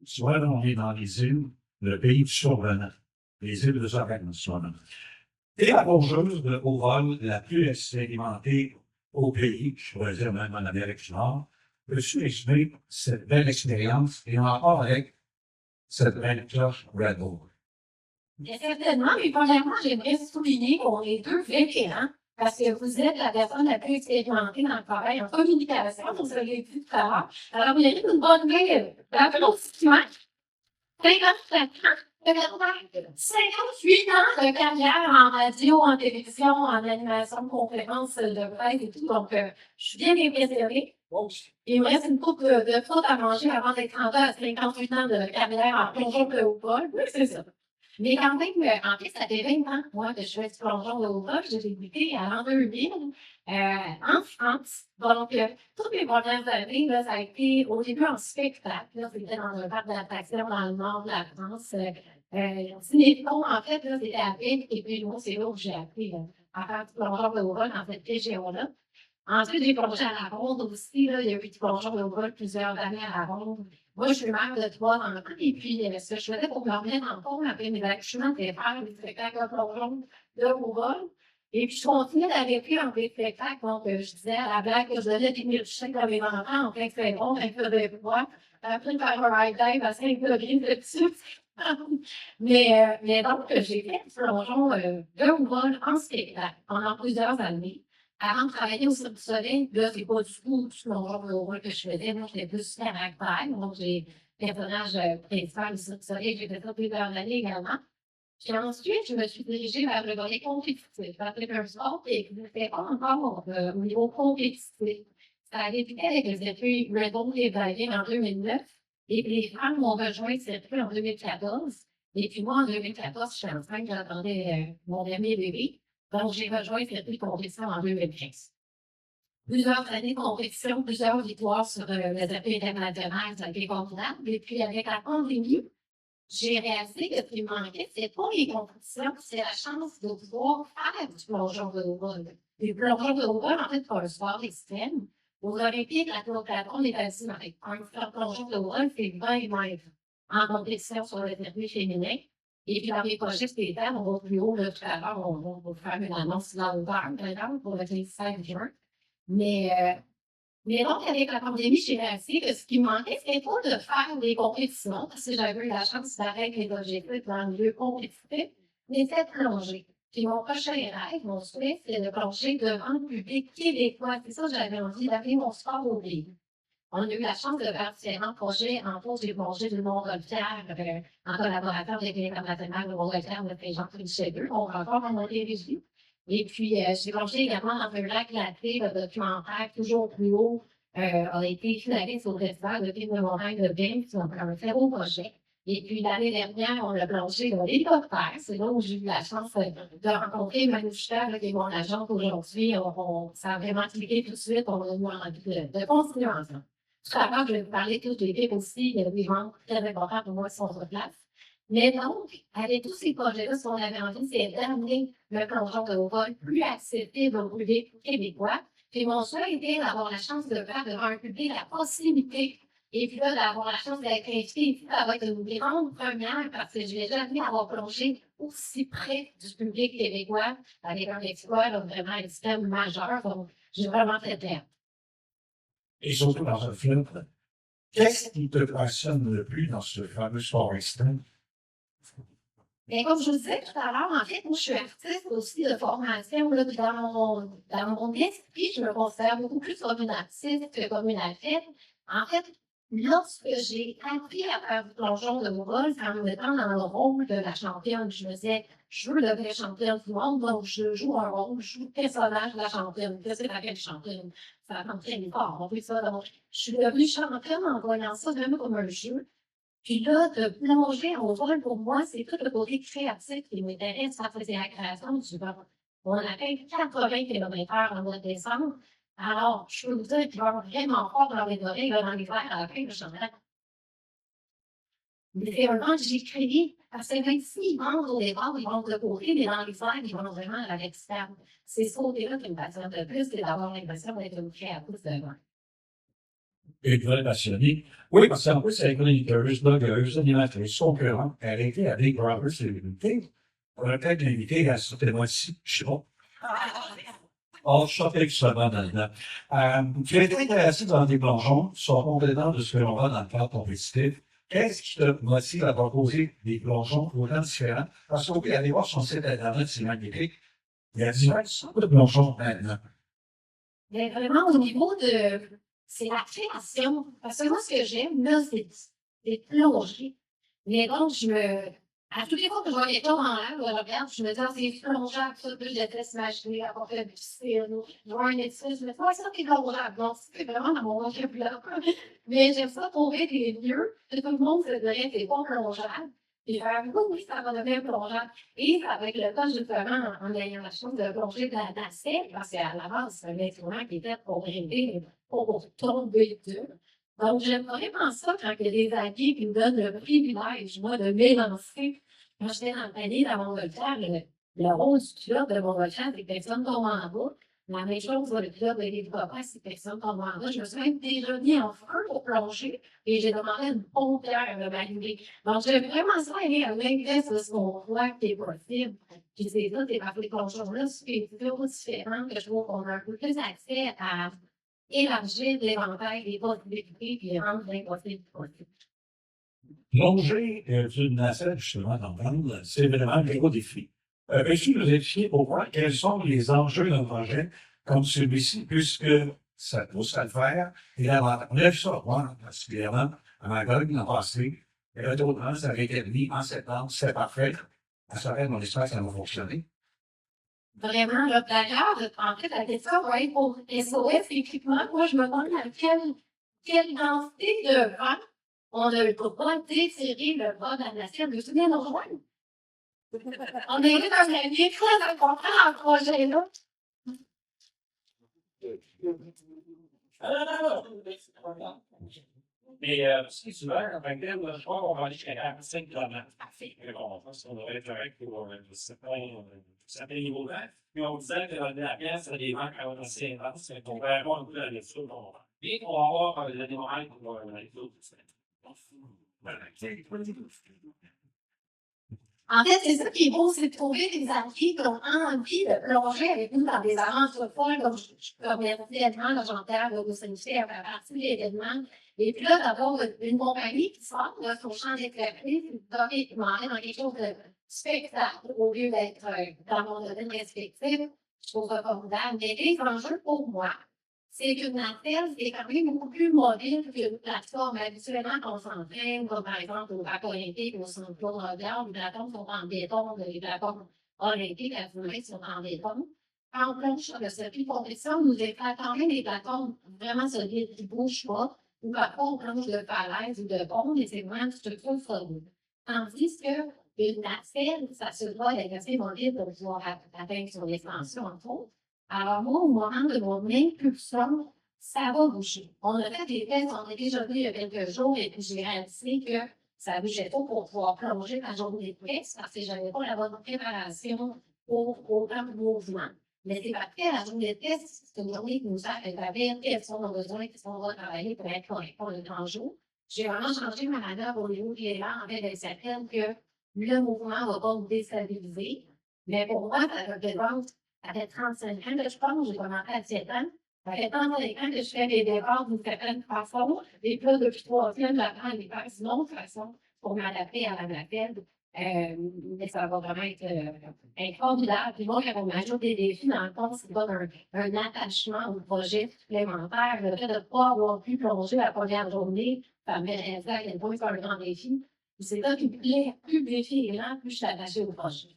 Soit on est dans les îles, le pays du survenant, les îles de Sorel, sûrement. Et la plongeuse au vol la plus expérimentée au pays, je pourrais dire même en Amérique du Nord, peux-tu exprimer cette belle expérience et encore avec cette belle cloche Red Bull? Bien certainement, mais premièrement, j'aimerais souligner qu'on est deux vétérans parce que vous êtes la personne la plus expérimentée dans le travail en communication, vous avez dit tout à l'heure. Alors, vous avez une bonne main d'applaudissements. 57 ans, 58 ans de carrière en radio, en télévision, en animation, conférences de presse et tout. Donc, je suis bien impressionnée. Il me reste une coupe de fruits à manger avant d'être rendu à 58 ans de carrière en plongeon de haut vol. Oui, c'est ça. Mais quand même, en fait, ça fait 20 ans, moi, que je fais du plongeon de haut vol. J'ai débuté à l'an 2000 en France. Donc, toutes mes premières années, là, ça a été au début en spectacle. Là, c'était dans un parc d'attractions dans le nord de la France. Cinéfon, en fait, là, c'était à Ville. Et puis, moi, c'est là où j'ai appris à faire du plongeon de haut vol dans cette région-là. Ensuite, j'ai plongé à la ronde aussi. Là, il y a eu du plongeon de haut vol plusieurs années à la ronde. Moi, je suis mère de 3 enfants. Et puis, ce que je faisais pour me remettre en forme après mes accouchements, c'était faire des spectacles de plongeon de haut vol. Et puis, je continuais d'aller plus dans des spectacles. Donc, je disais à la blague que je donnais des milkshakes à mes enfants. En fait, c'est bon, un peu de voir. Après, faire un ride dive à 5 degrés dessus. mais donc, j'ai fait du plongeon de haut vol en spectacle pendant plusieurs années. Avant de travailler au Cirque du Soleil, là, c'est pas du tout mon genre de rôle que je faisais. Moi, j'étais plus caractère. Donc, j'ai personnage principal du Cirque du Soleil. J'ai fait ça plusieurs années également. Puis ensuite, je me suis dirigée vers le volet compétitif. Après un sport qui n'existait pas encore au niveau compétitif. Ça a débuté avec le circuit Red Bull et Valley en 2009. Et puis, les femmes m'ont rejoint le circuit en 2014. Et puis moi, en 2014, je suis enceinte, j'attendais mon dernier bébé. Donc, j'ai rejoint le circuit de compétition en 2015. Plusieurs années de compétition, plusieurs victoires sur le circuit international, ça a été formidable. Et puis, avec la pandémie, j'ai réalisé que ce qui me manquait, c'est pas les compétitions, c'est la chance de pouvoir faire du plongeon de haut vol. Le plongeon de haut vol, en fait, c'est un sport extrême. Aux Olympiques, la Claude est assis avec un plongeon de haut vol, c'est 20 mètres en compétition sur le circuit féminin. Et puis, dans les projets spéciaux, on va plus haut, là, tout à l'heure, on va faire une annonce dans le par exemple, pour le 15 juin. Mais mais donc, avec la pandémie, j'ai réalisé que ce qui me manquait, c'était pas de faire des compétitions, parce que j'avais eu la chance d'arrêter les objectifs dans le milieu compétitif, mais c'était de plonger. Puis mon prochain rêve, mon souhait, c'est de plonger devant le public québécois. C'est ça que j'avais envie d'amener mon sport au pays. On a eu la chance de faire différents projets. Entre autres, j'ai plongé du Montgolfière en collaboration avec l'International de Montgolfière de Saint-Jean-Philippe-Chedeux. On va encore en Montérégie. Et puis, j'ai plongé également dans un lac glacé. Le documentaire Toujours plus haut a été finaliste au festival de films de montagne de Banff. Donc, un très beau projet. Et puis, l'année dernière, on a plongé dans l'hélicoptère. C'est là où j'ai eu la chance de rencontrer Manu Chuter, qui est mon agente aujourd'hui. Ça a vraiment cliqué tout de suite. On a eu envie de continuer ensemble. Tout à l'heure, je vais vous parler de toute l'équipe aussi. Il y a des gens très importants pour moi qui sont sur place. Mais donc, avec tous ces projets-là, ce qu'on avait envie, c'est d'amener le plongeon de haut vol plus accessible au public québécois. Puis mon souhait était d'avoir la chance de faire devant un public la possibilité, et puis là, d'avoir la chance d'être invité ici, ça va être une grande première parce que je n'ai jamais avoir plongé aussi près du public québécois avec un exploit vraiment extrême majeur. Donc, j'ai vraiment fait peur. Et surtout dans un film, qu'est-ce qui te passionne le plus dans ce fameux sport extrême? Mais comme je vous disais tout à l'heure, en fait, moi, je suis artiste aussi de formation. Là, dans mon esprit, je me considère beaucoup plus comme une artiste que comme une athlète. En fait, lorsque j'ai appris à faire du plongeon de vol, c'est en me mettant dans le rôle de la championne. Je me disais, je veux devenir championne du monde, donc je joue un rôle, je joue le personnage de la championne. Qu'est-ce que c'est laquelle championne? Ça m'entraîne fort, on fait ça. Donc, je suis devenue championne en voyant ça vraiment comme un jeu. Puis là, de plonger au vol, pour moi, c'est tout le côté créatif qui m'intéresse. Ça faisait la création du vol. On a fait 80 km/h en mois de décembre. Alors, je peux vous dire qu'il va vraiment fort dans les oreilles, dans les airs, à la fin, je dirais. Mais c'est un vent que j'ai créé. Parce que même s'ils vendent au départ, ils vont de côté, mais dans les airs, ils vont vraiment à l'externe. C'est ce côté-là qui me passionne le plus, c'est d'avoir l'impression d'être une créatrice de vent. une vraie passionnée. Oui, parce qu'en plus, elle est chroniqueuse, blogueuse, animatrice, concurrente. Elle a été à Big Brother Célébrité. On aurait peut-être l'inviter à ce mois-ci. Je sais pas. Oh, je sortais que ça va là-dedans. Tu es intéressé dans des plongeons, qui sont compléments de ce que l'on voit dans le cadre compétitif. Qu'est-ce qui te motive à proposer des plongeons autant différents? Parce que oui, allez voir son site internet, c'est magnifique. Il y a différentes sortes de plongeons maintenant. Mais vraiment, au niveau de. C'est la création. Parce que moi, ce que j'aime, là, c'est plonger. Mais donc, à toutes les fois que je vois quelque chose en l'air, je regarde, je me dis, ah, c'est plongeable, ça, puis je déteste m'imaginer avoir fait du piscine, je vois un étude, je me dis, ouais, ça, c'est plongeable. Donc, c'est vraiment dans mon vocabulaire. Mais j'aime ça trouver des lieux que tout le monde se dirait, c'est pas plongeable. Puis faire, oui, oui, ça va devenir plongeable. Et avec le temps, justement, en ayant la chance de plonger de la nacelle, parce qu'à la base, c'est un instrument qui était pour grimper, pour tomber dur. Donc, j'aime vraiment ça quand il y a des amis qui me donnent le privilège, moi, de m'élancer. Quand j'étais dans le panier dans Montgolfière, le rôle du pilote de Montgolfière, c'est que personne tombe en bas. La même chose, le pilote de l'hélicoptère, c'est que personne tombe en bas. Je me suis même déjà mis en feu pour plonger et j'ai demandé à une pompière de m'allumer. Donc, j'ai vraiment ça aimé à l'inverse de ce qu'on voit qui est possible. Puis c'est ça, c'est parce que les plongeons-là, c'est des vidéos différentes que je trouve qu'on a un peu plus accès à élargir l'éventail des possibilités puis rendre l'impossible possible. Plonger d'une nacelle, justement, dans le monde, c'est vraiment un gros défi. Peux-tu nous expliquer pourquoi, quels sont les enjeux d'un projet comme celui-ci, puisque ça pousse à le faire, et là, on a vu ça, moi, particulièrement, à Magog, l'an passé, et là, d'autres, ça avait été mis en septembre, c'est parfait. Ça fait, mon espère que ça va fonctionner. Vraiment, là, d'ailleurs, en fait, la question va être pour SOS équipement. Moi, je me demande à quelle densité de vent on a le droit d'étirer le bas de la nacelle. Vous venez nous rejoindre? On est dans un lieu très important dans le projet-là. Mais si tu veux, en fait, je crois qu'on va aller jusqu'à 45 km. Parfait. On devrait être correct pour certains niveaux d'air. Puis on disait que la pièce, ça a des vents quand même assez intenses. On va avoir un peu la lecture. Et on va avoir le démarrage pour la lecture. En fait, c'est ça qui est beau, c'est de trouver des alliés qui ont envie de plonger avec nous dans des aventures folles, comme l'événement légendaire de Saint-Michel à partir de l'événement. Et puis là, d'avoir une compagnie qui sort de son champ d'expertise, qui demander dans quelque chose de spectacle au lieu d'être dans mon domaine respectif, je trouve ça formidable. Mais les enjeux pour moi, c'est qu'une nacelle, c'est quand même beaucoup plus mobile qu'une plateforme habituellement qu'on s'entraîne, comme par exemple au bac olympique, au centre Claude Robert, les plateformes sont en béton, les plateformes olympiques à fumée sont en béton. Quand on plonge sur le circuit de compétition, nous éclaire quand même des plateformes vraiment solides qui ne bougent pas, ou parfois on plonge de falaise ou de pont, mais c'est vraiment une structure solide. Tandis que une nacelle, ça se doit d'être assez mobile pour pouvoir atteindre son extension en faute. Alors, moi, au moment de mon impulsion, ça va bouger. On a fait des tests, on a déjà vu il y a quelques jours, et puis j'ai réalisé que ça bougeait pas pour pouvoir plonger ma journée de test parce que j'avais pas la bonne préparation pour autant de mouvement. Mais c'est parce que la journée de test, c'est une journée qui nous a établir quels sont nos besoins, qu'est-ce qu'on va travailler pour être correct pour le grand jour. J'ai vraiment changé ma manœuvre au niveau qui est là, en fait, d'être certaine que le mouvement va pas vous déstabiliser. Mais pour moi, ça représente ça fait 35 ans que je pense, j'ai commencé à 7 ans. Ça fait 35 ans que je fais des départs d'une certaine façon. Et puis là, depuis 3 semaines, j'apprends à les faire d'une autre façon pour m'adapter à la méthode. Mais ça va vraiment être formidable. Puis moi, quand on m'ajoute des défis, dans le fond, c'est pas un attachement au projet supplémentaire. Le fait de ne pas avoir pu plonger la première journée, ça me réalise à quel point c'est un grand défi. C'est ça qui me plaît. Plus le défi est grand, plus je suis attachée au projet.